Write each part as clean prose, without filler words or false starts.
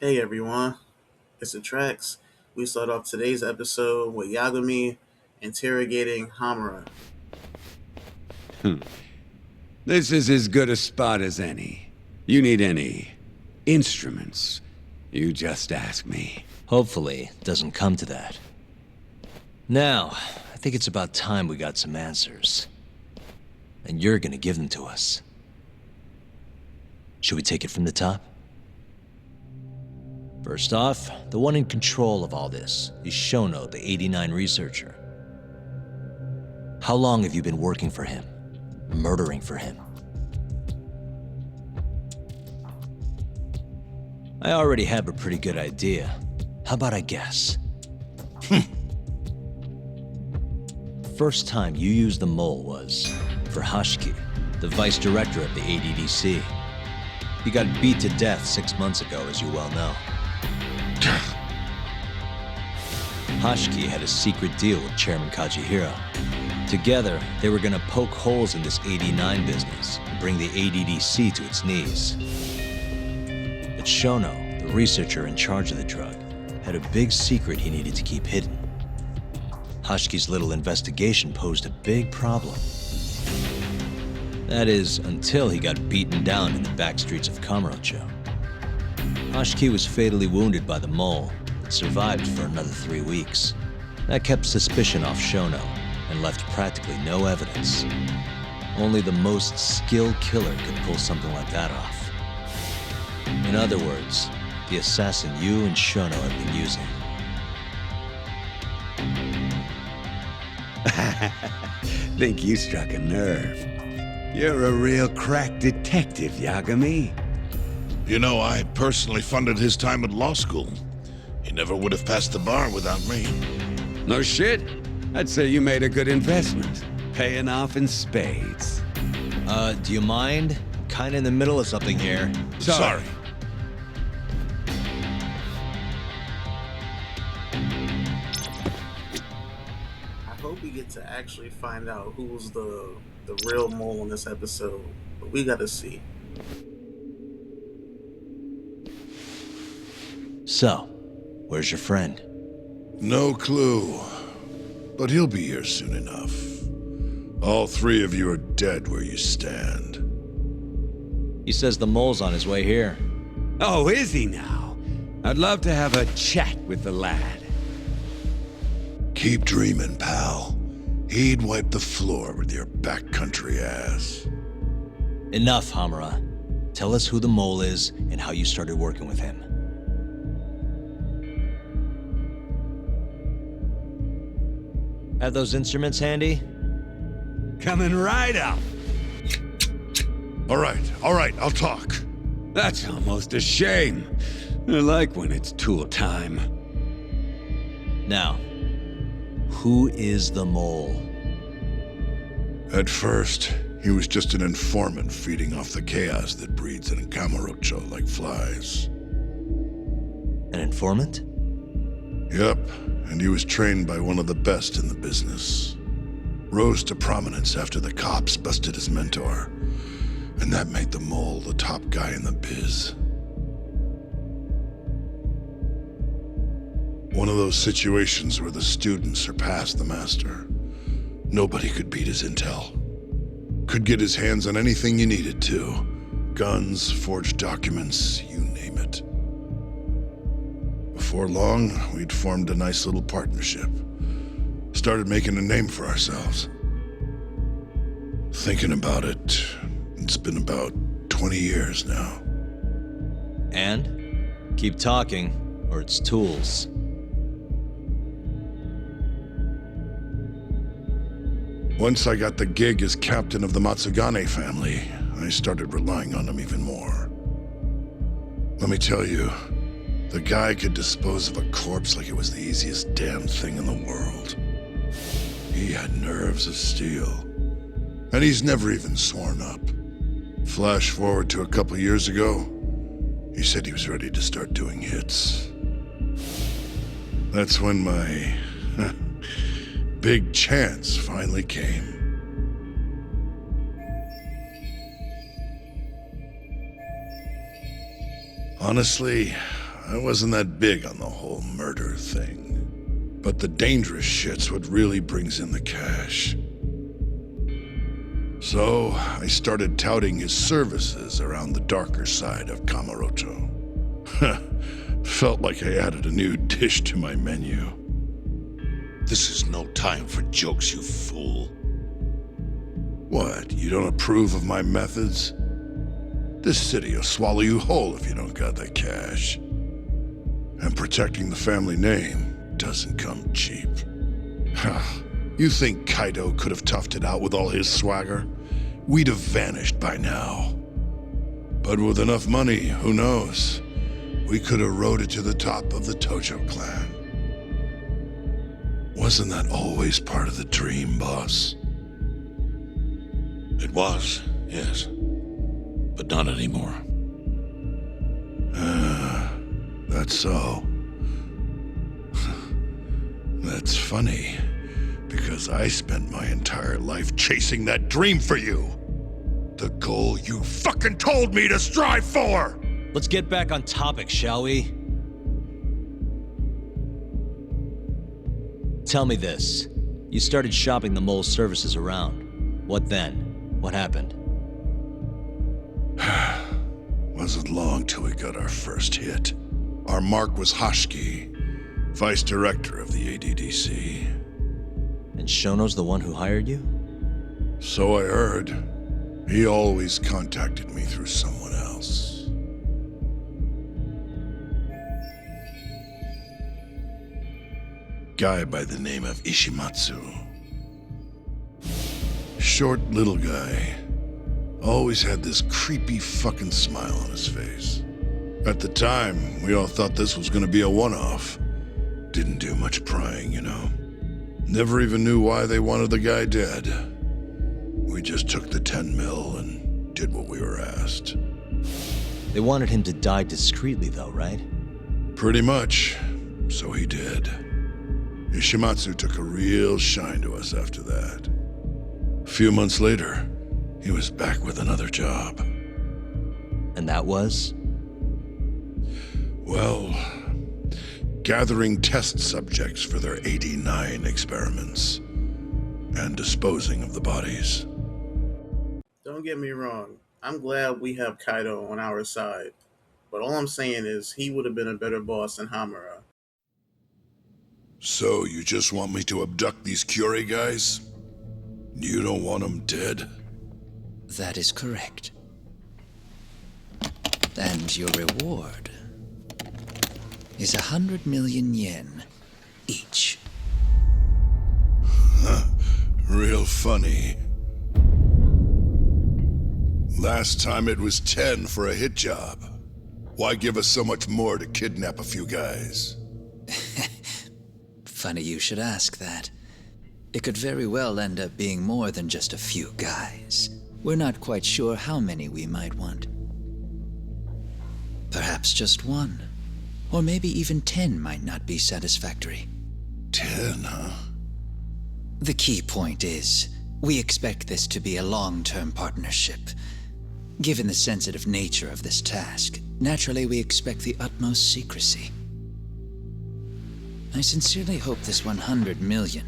Hey everyone, it's the Tracks. We start off today's episode with Yagami interrogating Hamura. This is as good a spot as any. You need any instruments, you just ask me. Hopefully, it doesn't come to that. Now, I think it's about time we got some answers. And you're gonna give them to us. Should we take it from the top? First off, the one in control of all this is Shono, the 89 researcher. How long have you been working for him? Murdering for him? I already have a pretty good idea. How about I guess? First time you used the mole was for Hashiki, the vice director of the ADDC. He got beat to death 6 months ago, as you well know. Hashiki had a secret deal with Chairman Kajihiro. Together, they were gonna poke holes in this 89 business and bring the ADDC to its knees. But Shono, the researcher in charge of the drug, had a big secret he needed to keep hidden. Hashiki's little investigation posed a big problem. That is, until he got beaten down in the back streets of Kamurocho. Hashiki was fatally wounded by the mole, but survived for another 3 weeks. That kept suspicion off Shono, and left practically no evidence. Only the most skilled killer could pull something like that off. In other words, the assassin you and Shono have been using. Think you struck a nerve. You're a real crack detective, Yagami. You know, I personally funded his time at law school. He never would have passed the bar without me. No shit? I'd say you made a good investment. Paying off in spades. Do you mind? Kinda in the middle of something here. Sorry. I hope we get to actually find out who's the real mole in this episode, but we gotta see. So, where's your friend? No clue. But he'll be here soon enough. All three of you are dead where you stand. He says the mole's on his way here. Oh, is he now? I'd love to have a chat with the lad. Keep dreaming, pal. He'd wipe the floor with your backcountry ass. Enough, Hamura. Tell us who the mole is and how you started working with him. Have those instruments handy? Coming right up. All right, I'll talk. That's almost a shame. I like when it's tool time. Now, who is the mole? At first, he was just an informant feeding off the chaos that breeds in Kamurocho like flies. An informant? Yep, and he was trained by one of the best in the business. Rose to prominence after the cops busted his mentor, and that made the mole the top guy in the biz. One of those situations where the student surpassed the master. Nobody could beat his intel. Could get his hands on anything you needed to. Guns, forged documents, you name it. Before long, we'd formed a nice little partnership. Started making a name for ourselves. Thinking about it, it's been about 20 years now. And? Keep talking, or it's tools. Once I got the gig as captain of the Matsugane family, I started relying on him even more. Let me tell you, the guy could dispose of a corpse like it was the easiest damn thing in the world. He had nerves of steel. And he's never even sworn up. Flash forward to a couple years ago, he said he was ready to start doing hits. That's when my big chance finally came. Honestly, I wasn't that big on the whole murder thing. But the dangerous shit's what really brings in the cash. So, I started touting his services around the darker side of Kamurocho. Felt like I added a new dish to my menu. This is no time for jokes, you fool. What, you don't approve of my methods? This city will swallow you whole if you don't got that cash. And protecting the family name doesn't come cheap. You think Kaido could have toughed it out with all his swagger? We'd have vanished by now. But with enough money, who knows? We could have rode it to the top of the Tojo clan. Wasn't that always part of the dream, boss? It was, yes. But not anymore. That's so. That's funny, because I spent my entire life chasing that dream for you. The goal you fucking told me to strive for! Let's get back on topic, shall we? Tell me this. You started shopping the mole's services around. What then? What happened? Wasn't long till we got our first hit. Our mark was Hashiki, vice director of the ADDC. And Shono's the one who hired you? So I heard. He always contacted me through someone else. Guy by the name of Ishimatsu. Short little guy. Always had this creepy fucking smile on his face. At the time, we all thought this was gonna be a one-off. Didn't do much prying, you know. Never even knew why they wanted the guy dead. We just took the 10 mil and did what we were asked. They wanted him to die discreetly though, right? Pretty much. So he did. Ishimatsu took a real shine to us after that. A few months later, he was back with another job. And that was? Well, gathering test subjects for their 89 experiments and disposing of the bodies. Don't get me wrong. I'm glad we have Kaido on our side. But all I'm saying is he would have been a better boss than Hamura. So you just want me to abduct these Curie guys? You don't want them dead? That is correct. And your reward is 100 million yen each. Real funny. Last time it was 10 for a hit job. Why give us so much more to kidnap a few guys? Funny you should ask that. It could very well end up being more than just a few guys. We're not quite sure how many we might want. Perhaps just one. Or maybe even 10 might not be satisfactory. 10, huh? The key point is, we expect this to be a long-term partnership. Given the sensitive nature of this task, naturally we expect the utmost secrecy. I sincerely hope this 100 million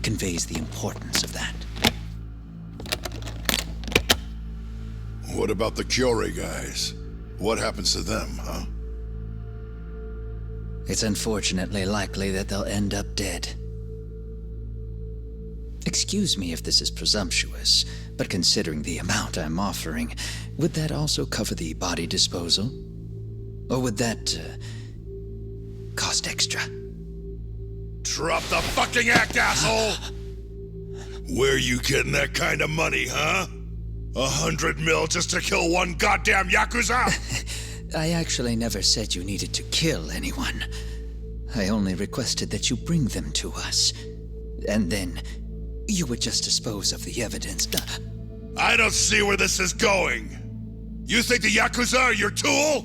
conveys the importance of that. What about the Curie guys? What happens to them, huh? It's unfortunately likely that they'll end up dead. Excuse me if this is presumptuous, but considering the amount I'm offering, would that also cover the body disposal? Or would that, cost extra? Drop the fucking act, asshole! Where you getting that kind of money, huh? 100 mil just to kill one goddamn Yakuza? I actually never said you needed to kill anyone. I only requested that you bring them to us. And then, you would just dispose of the evidence. I don't see where this is going. You think the Yakuza are your tool?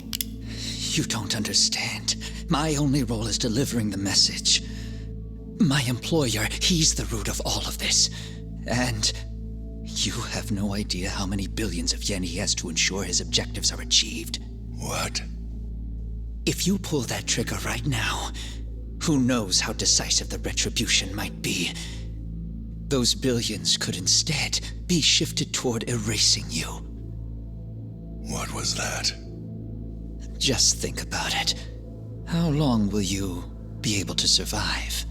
You don't understand. My only role is delivering the message. My employer, he's the root of all of this. And you have no idea how many billions of yen he has to ensure his objectives are achieved. What? If you pull that trigger right now, who knows how decisive the retribution might be? Those billions could instead be shifted toward erasing you. What was that? Just think about it. How long will you be able to survive?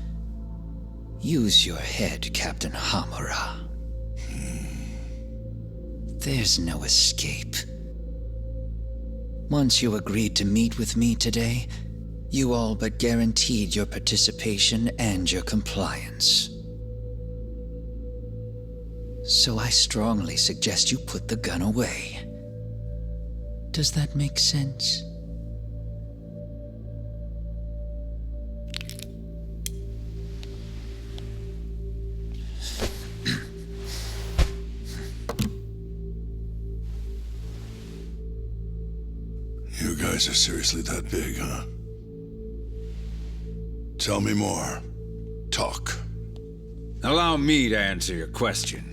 Use your head, Captain Hamura. There's no escape. Once you agreed to meet with me today, you all but guaranteed your participation and your compliance. So I strongly suggest you put the gun away. Does that make sense? You guys are seriously that big, huh? Tell me more. Talk. Allow me to answer your question.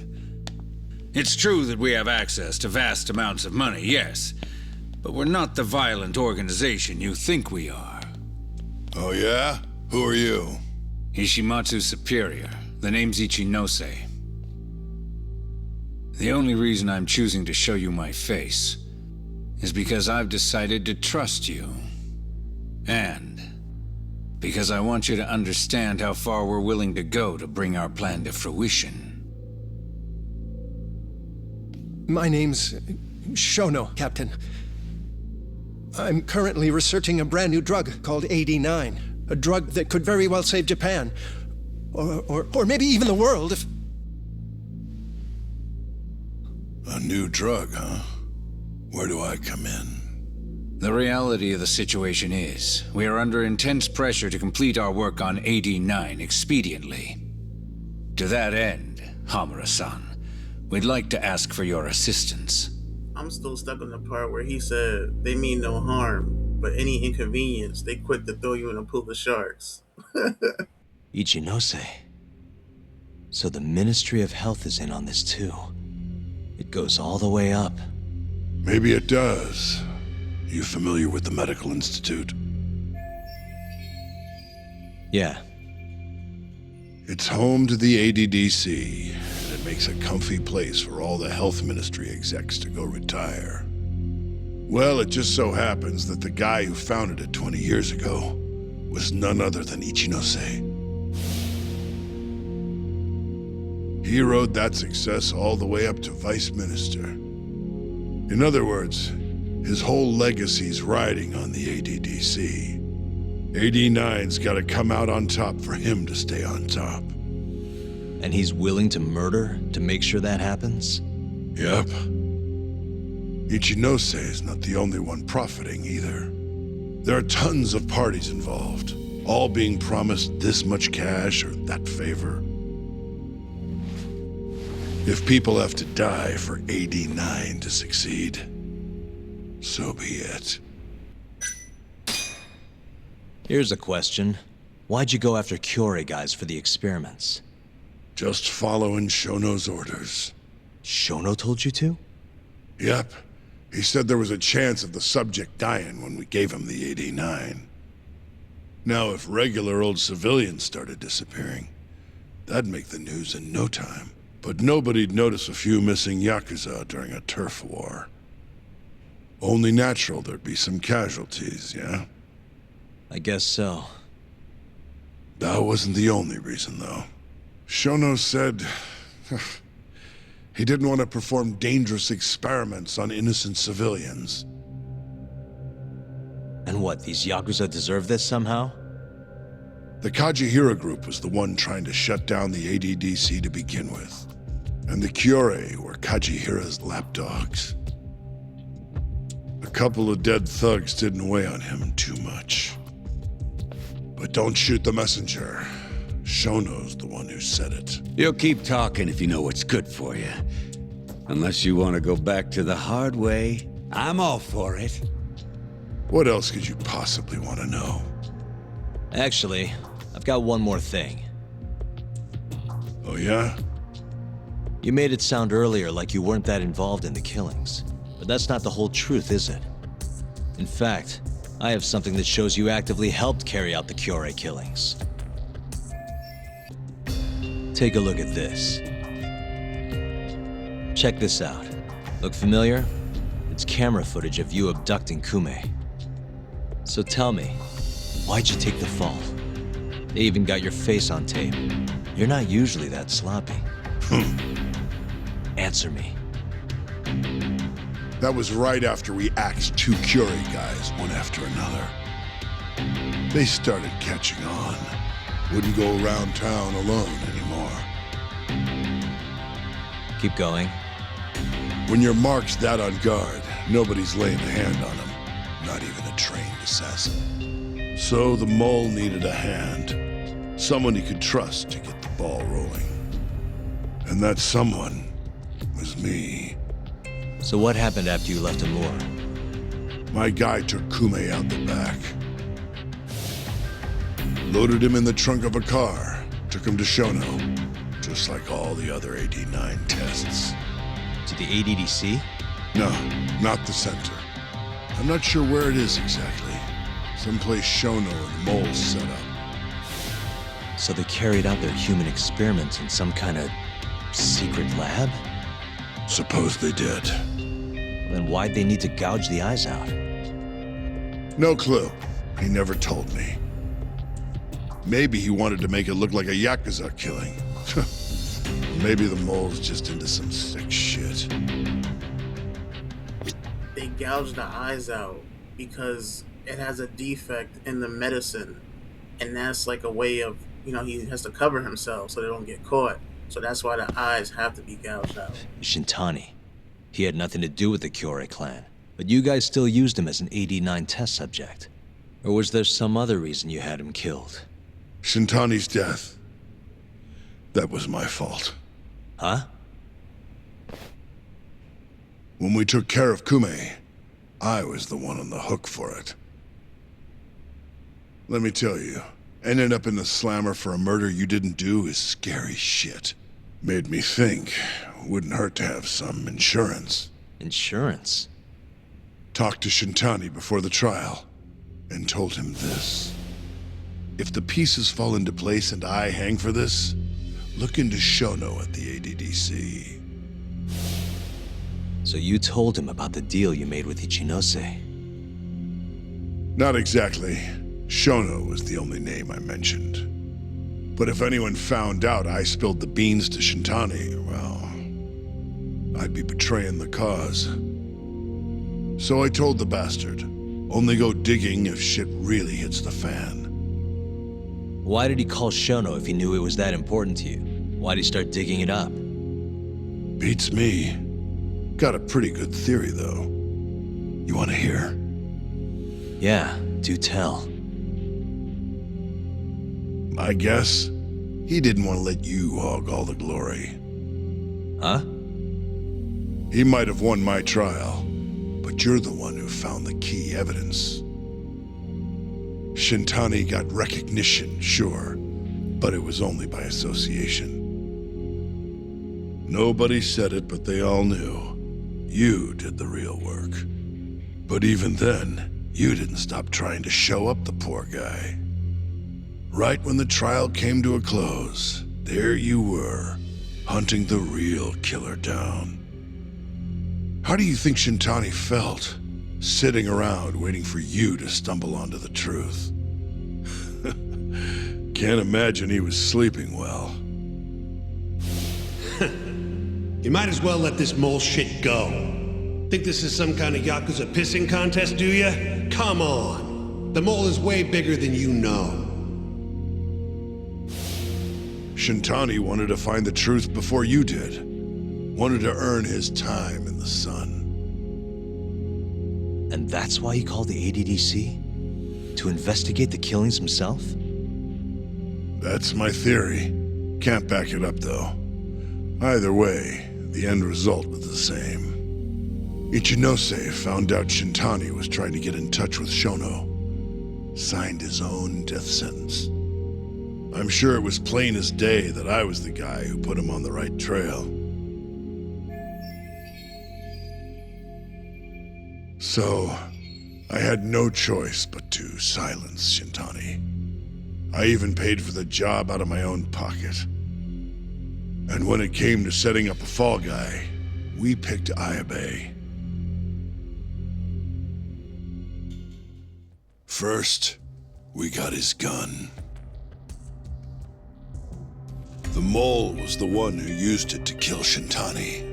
It's true that we have access to vast amounts of money, yes. But we're not the violent organization you think we are. Oh yeah? Who are you? Ishimatsu's superior. The name's Ichinose. The only reason I'm choosing to show you my face is because I've decided to trust you. And because I want you to understand how far we're willing to go to bring our plan to fruition. My name's Shono, Captain. I'm currently researching a brand new drug called AD9. A drug that could very well save Japan. Or maybe even the world if... A new drug, huh? Where do I come in? The reality of the situation is, we are under intense pressure to complete our work on AD9 expediently. To that end, Hamura-san, we'd like to ask for your assistance. I'm still stuck on the part where he said they mean no harm, but any inconvenience, they quick to throw you in a pool of sharks. Ichinose. So the Ministry of Health is in on this too. It goes all the way up. Maybe it does. You familiar with the Medical Institute? Yeah. It's home to the ADDC, and it makes a comfy place for all the health ministry execs to go retire. Well, it just so happens that the guy who founded it 20 years ago was none other than Ichinose. He rode that success all the way up to vice minister. In other words, his whole legacy's riding on the ADDC. AD9's gotta come out on top for him to stay on top. And he's willing to murder to make sure that happens? Yep. Ichinose is not the only one profiting either. There are tons of parties involved, all being promised this much cash or that favor. If people have to die for AD9 to succeed, so be it. Here's a question. Why'd you go after Kyorei guys for the experiments? Just following Shono's orders. Shono told you to? Yep. He said there was a chance of the subject dying when we gave him the AD9. Now, if regular old civilians started disappearing, that'd make the news in no time. But nobody'd notice a few missing Yakuza during a turf war. Only natural there'd be some casualties, yeah? I guess so. That wasn't the only reason, though. Shono said he didn't want to perform dangerous experiments on innocent civilians. And what, these Yakuza deserve this somehow? The Kajihira group was the one trying to shut down the ADDC to begin with. And the Kyorei were Kajihira's lapdogs. A couple of dead thugs didn't weigh on him too much. But don't shoot the messenger. Shono's the one who said it. You'll keep talking if you know what's good for you. Unless you want to go back to the hard way, I'm all for it. What else could you possibly want to know? Actually, I've got one more thing. Oh yeah? You made it sound earlier like you weren't that involved in the killings. But that's not the whole truth, is it? In fact, I have something that shows you actively helped carry out the Kyorei killings. Take a look at this. Check this out. Look familiar? It's camera footage of you abducting Kume. So tell me, why'd you take the fall? They even got your face on tape. You're not usually that sloppy. Answer me. That was right after we axed 2 Kyorei guys, one after another. They started catching on. Wouldn't go around town alone anymore. Keep going. When your mark's that on guard, nobody's laying a hand on them. Not even a trained assassin. So the mole needed a hand. Someone he could trust to get the ball rolling. And that someone was me. So what happened after you left Hamura? My guy took Kume out the back. Loaded him in the trunk of a car. Took him to Shono. Just like all the other AD9 tests. To the ADDC? No, not the center. I'm not sure where it is exactly. Someplace Shono and the moles set up. So they carried out their human experiments in some kind of secret lab? Suppose they did. Then why'd they need to gouge the eyes out? No clue. He never told me. Maybe he wanted to make it look like a Yakuza killing. Maybe the mole's just into some sick shit. They gouge the eyes out because it has a defect in the medicine. And that's like a way of, he has to cover himself so they don't get caught. So that's why the eyes have to be gouged out. Shintani. He had nothing to do with the Kyorei clan, but you guys still used him as an AD9 test subject. Or was there some other reason you had him killed? Shintani's death. That was my fault. Huh? When we took care of Kume, I was the one on the hook for it. Let me tell you, ending up in the slammer for a murder you didn't do is scary shit. Made me think, wouldn't hurt to have some insurance. Insurance? Talked to Shintani before the trial, and told him this. If the pieces fall into place and I hang for this, look into Shono at the ADDC. So you told him about the deal you made with Ichinose? Not exactly. Shono was the only name I mentioned. But if anyone found out I spilled the beans to Shintani, well, I'd be betraying the cause. So I told the bastard, only go digging if shit really hits the fan. Why did he call Shono if he knew it was that important to you? Why'd he start digging it up? Beats me. Got a pretty good theory, though. You want to hear? Yeah, do tell. I guess he didn't want to let you hog all the glory. Huh? He might have won my trial, but you're the one who found the key evidence. Shintani got recognition, sure, but it was only by association. Nobody said it, but they all knew. You did the real work. But even then, you didn't stop trying to show up the poor guy. Right when the trial came to a close, there you were, hunting the real killer down. How do you think Shintani felt, sitting around waiting for you to stumble onto the truth? Can't imagine he was sleeping well. You might as well let this mole shit go. Think this is some kind of Yakuza pissing contest, do ya? Come on. The mole is way bigger than you know. Shintani wanted to find the truth before you did. Wanted to earn his time in the sun. And that's why he called the ADDC? To investigate the killings himself? That's my theory. Can't back it up, though. Either way, the end result was the same. Ichinose found out Shintani was trying to get in touch with Shono. Signed his own death sentence. I'm sure it was plain as day that I was the guy who put him on the right trail. So, I had no choice but to silence Shintani. I even paid for the job out of my own pocket. And when it came to setting up a fall guy, we picked Ayabe. First, we got his gun. The mole was the one who used it to kill Shintani.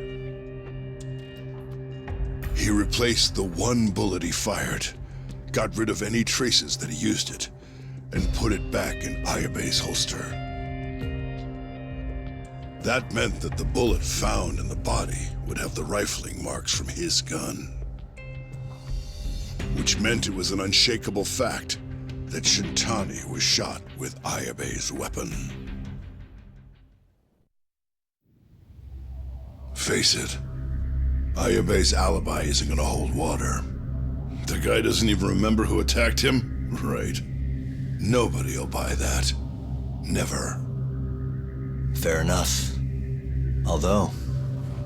He replaced the one bullet he fired, got rid of any traces that he used it, and put it back in Ayabe's holster. That meant that the bullet found in the body would have the rifling marks from his gun. Which meant it was an unshakable fact that Shintani was shot with Ayabe's weapon. Face it, Ayabe's alibi isn't gonna hold water. The guy doesn't even remember who attacked him? Right. Nobody'll buy that. Never. Fair enough. Although,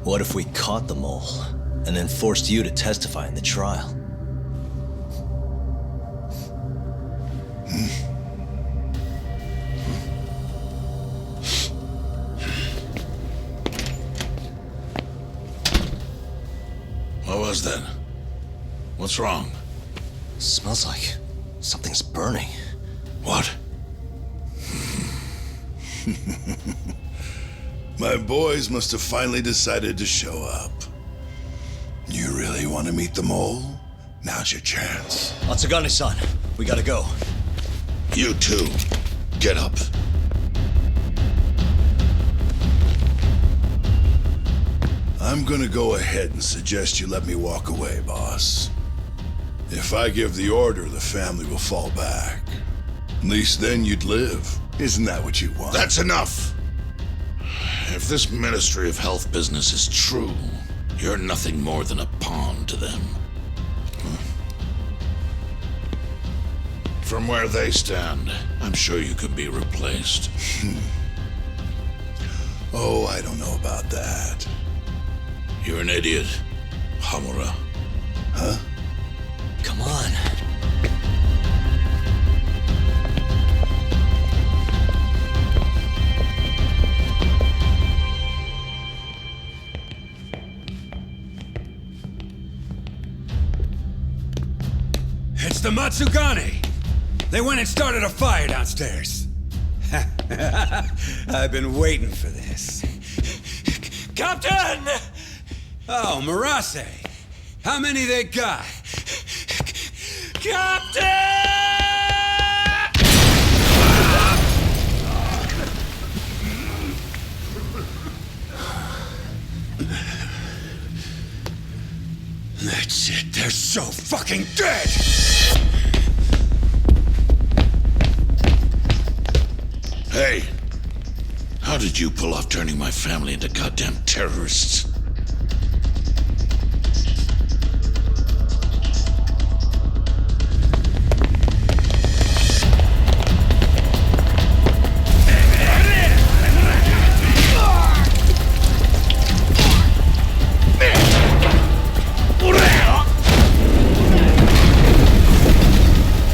what if we caught the mole, and then forced you to testify in the trial? What was that? What's wrong? Smells like something's burning. What? My boys must have finally decided to show up. You really want to meet the mole? Now's your chance. Matsugane-san, we gotta go. You too. Get up. I'm gonna go ahead and suggest you let me walk away, boss. If I give the order, the family will fall back. At least then you'd live. Isn't that what you want? That's enough! If this Ministry of Health business is true, you're nothing more than a pawn to them. From where they stand, I'm sure you could be replaced. Oh, I don't know about that. You're an idiot, Hamura. Huh? Come on. It's the Matsugane! They went and started a fire downstairs. I've been waiting for this. Captain! Oh, Murase. How many they got? Captain! That's it. They're so fucking dead! Hey! How did you pull off turning my family into goddamn terrorists?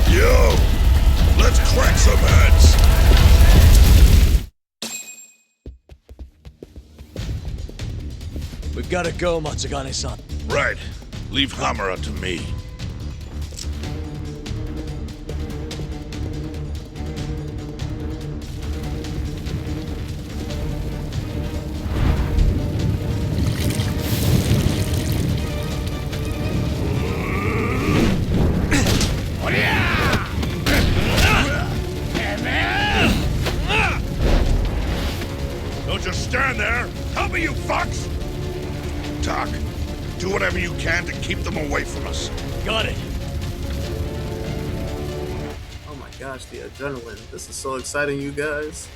Yo! Let's crack some heads! We've gotta go, Matsugane-san. Right. Leave Hamura to me. Don't just stand there! Help me, you fucks! Tak, do whatever you can to keep them away from us. Got it. Oh my gosh, the adrenaline. This is so exciting, you guys.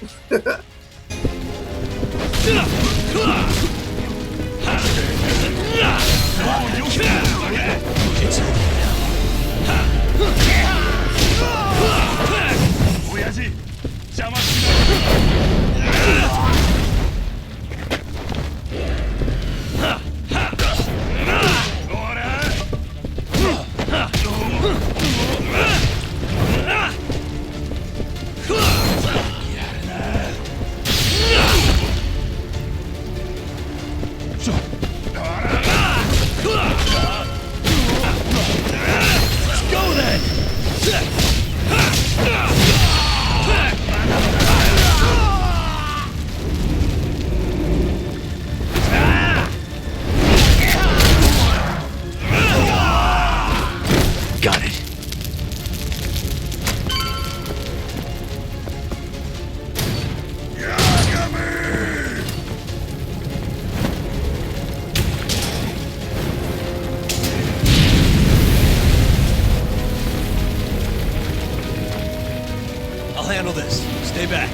handle this. Stay back.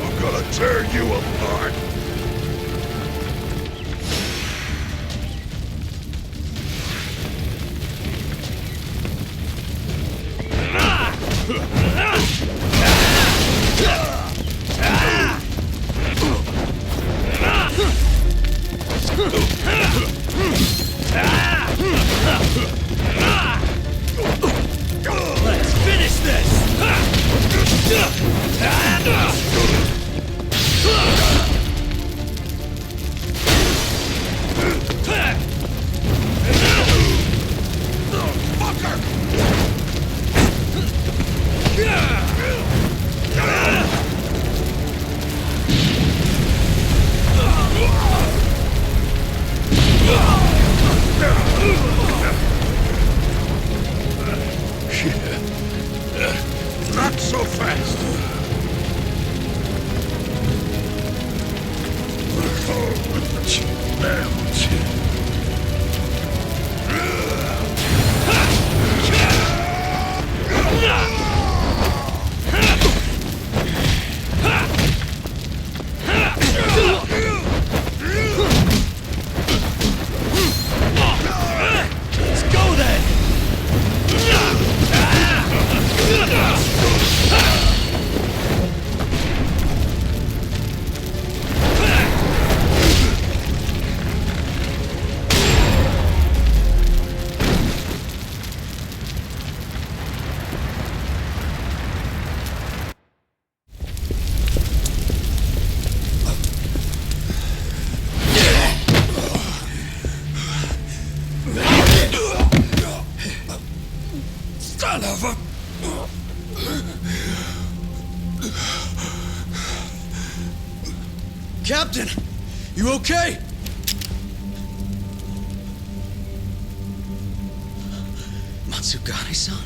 I'm gonna tear you apart. Let's finish this! Not so fast. Let's go then! Son of a... Captain! You okay? Matsugane-san?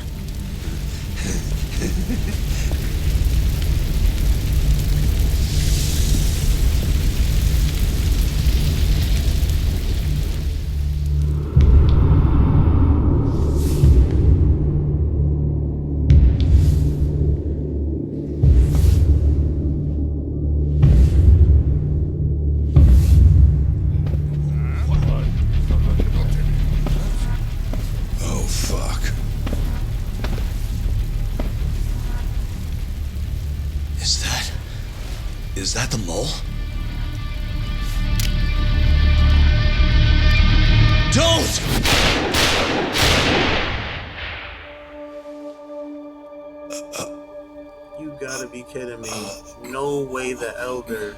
Oh, fuck. Is that the mole? Don't! You gotta be kidding me. No way the Elder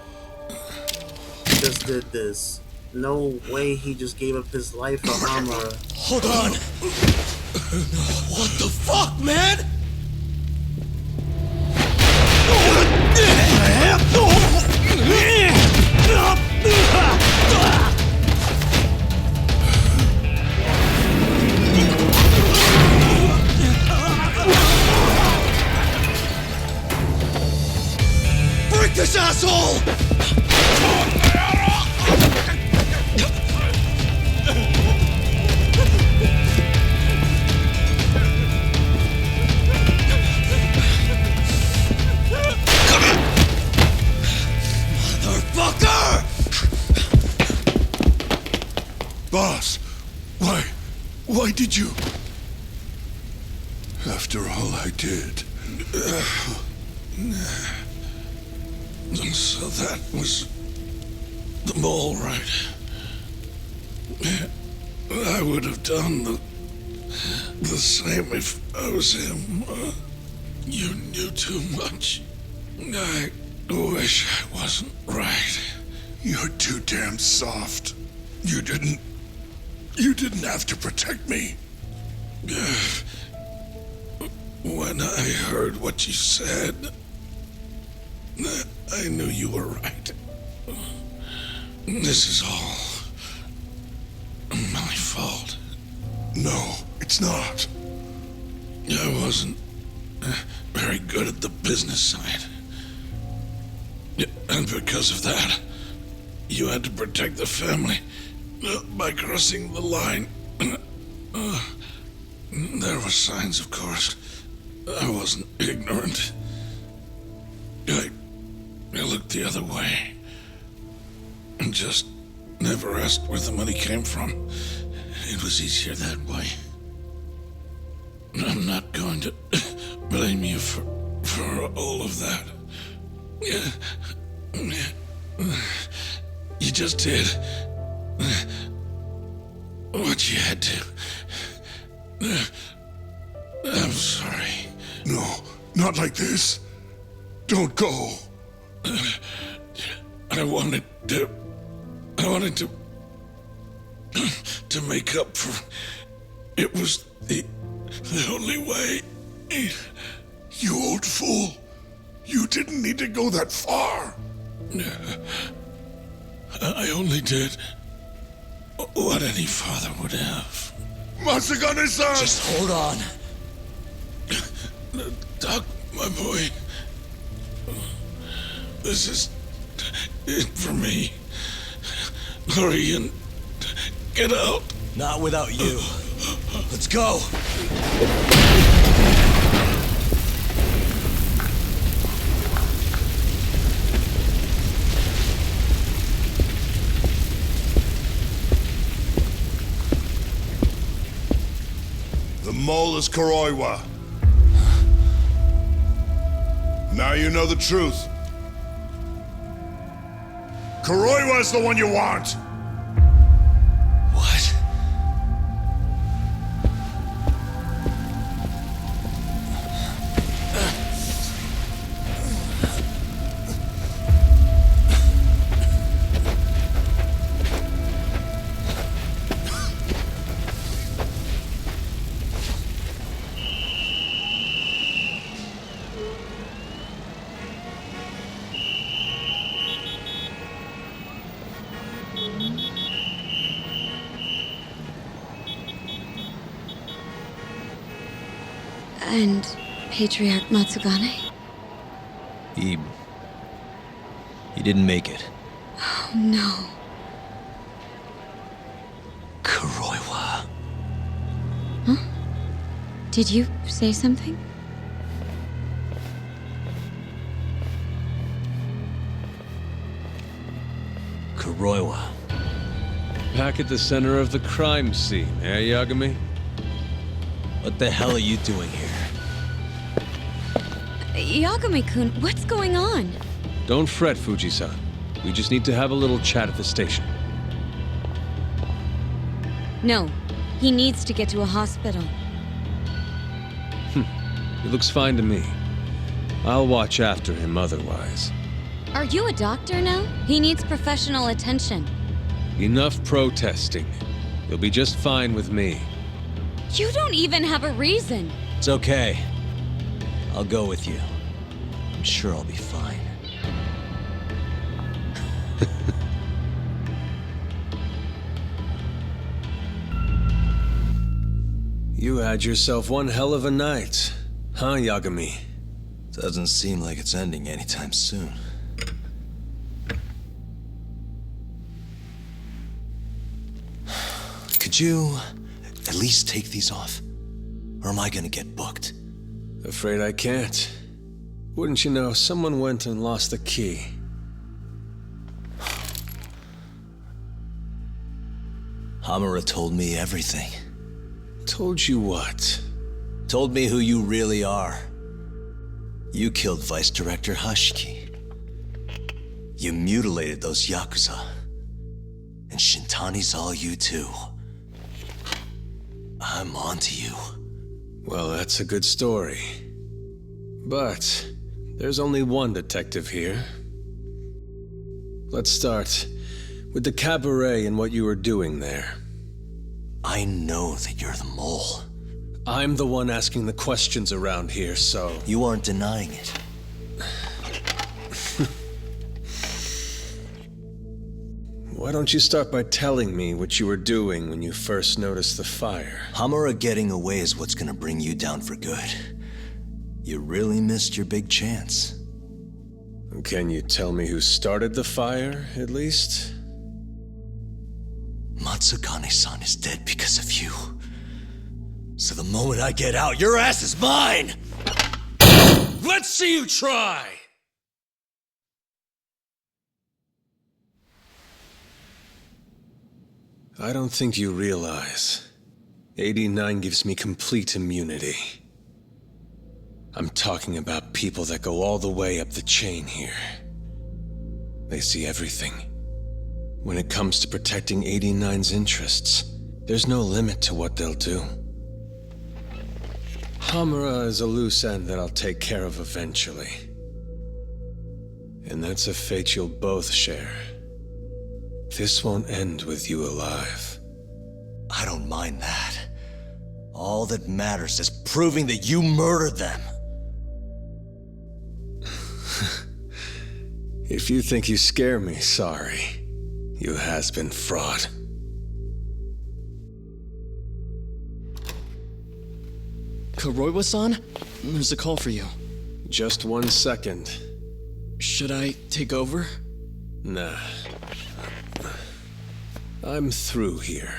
just did this. No way he just gave up his life for Hamura. Hold on! What the fuck, man? Break this asshole! Motherfucker! Boss, why did you? After all I did. So that was the mole, right? I would have done the same if I was him. You knew too much. I wish I wasn't right. You're too damn soft. You didn't have to protect me. When I heard what you said, I knew you were right. This is all my fault. No, it's not. I wasn't very good at the business side. And because of that, you had to protect the family by crossing the line. There were signs, of course. I wasn't ignorant. I looked the other way. And just never asked where the money came from. It was easier that way. I'm not going to blame you for all of that. You just did what you had to. I'm sorry. No, not like this. Don't go. I wanted to make up for. It was the only way. You old fool. You didn't need to go that far. I only did what any father would have. Matsugane-san! Just hold on. Doc, my boy. This is it for me. Hurry and get out. Not without you. Let's go. The mole is Kuroiwa. Now you know the truth. Kuroiwa is the one you want! What? And Patriarch Matsugane? He didn't make it. Oh, no. Kuroiwa. Huh? Did you say something? Kuroiwa. Back at the center of the crime scene, eh, Yagami? What the hell are you doing here? Yagami-kun, what's going on? Don't fret, Fuji-san. We just need to have a little chat at the station. No, he needs to get to a hospital. He looks fine to me. I'll watch after him otherwise. Are you a doctor now? He needs professional attention. Enough protesting. You'll be just fine with me. You don't even have a reason. It's okay. I'll go with you. I'm sure I'll be fine. You had yourself one hell of a night, huh, Yagami? Doesn't seem like it's ending anytime soon. Could you at least take these off? Or am I gonna get booked? Afraid I can't. Wouldn't you know, someone went and lost the key. Hamura told me everything. Told you what? Told me who you really are. You killed Vice Director Hashiki. You mutilated those Yakuza. And Shintani's all you too. I'm onto you. Well, that's a good story. But there's only one detective here. Let's start with the cabaret and what you were doing there. I know that you're the mole. I'm the one asking the questions around here, so... You aren't denying it. Why don't you start by telling me what you were doing when you first noticed the fire? Hamura getting away is what's gonna bring you down for good. You really missed your big chance. Can you tell me who started the fire, at least? Matsugane-san is dead because of you. So the moment I get out, your ass is mine! Let's see you try! I don't think you realize 89 gives me complete immunity. I'm talking about people that go all the way up the chain here. They see everything. When it comes to protecting 89's interests, there's no limit to what they'll do. Hamura is a loose end that I'll take care of eventually. And that's a fate you'll both share. This won't end with you alive. I don't mind that. All that matters is proving that you murdered them. If you think you scare me, sorry. You has-been fraud. Karoiwa-san? There's a call for you. Just 1 second. Should I take over? Nah. I'm through here.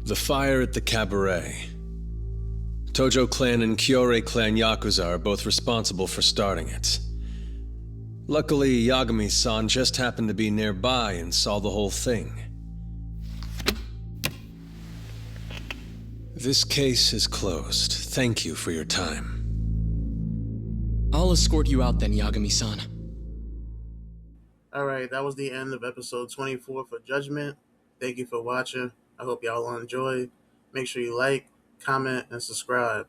The fire at the cabaret. Tojo clan and Kyorei clan Yakuza are both responsible for starting it. Luckily, Yagami-san just happened to be nearby and saw the whole thing. This case is closed. Thank you for your time. I'll escort you out then, Yagami-san. Alright, that was the end of episode 24 for Judgment. Thank you for watching. I hope y'all enjoy. Make sure you like, comment, and subscribe.